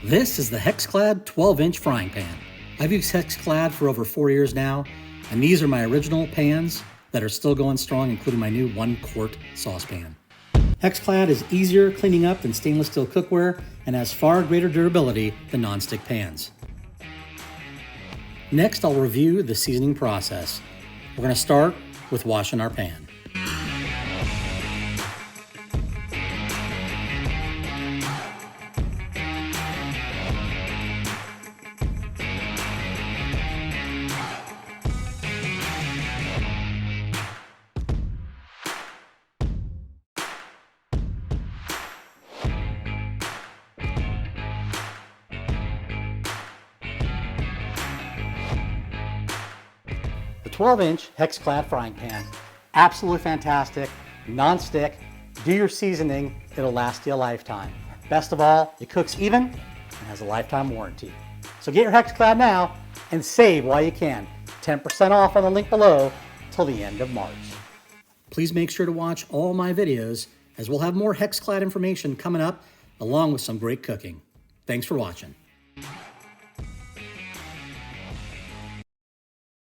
This is the HexClad 12-inch frying pan. I've used HexClad for over 4 years now, and these are my original pans that are still going strong, including my new 1-quart saucepan. HexClad is easier cleaning up than stainless steel cookware and has far greater durability than nonstick pans. Next, I'll review the seasoning process. We're going to start with washing our pan. The 12-inch HexClad frying pan, absolutely fantastic, non-stick. Do your seasoning, it'll last you a lifetime. Best of all, it cooks even and has a lifetime warranty. So get your HexClad now and save while you can. 10% off on the link below till the end of March. Please make sure to watch all my videos, as we'll have more HexClad information coming up along with some great cooking. Thanks for watching.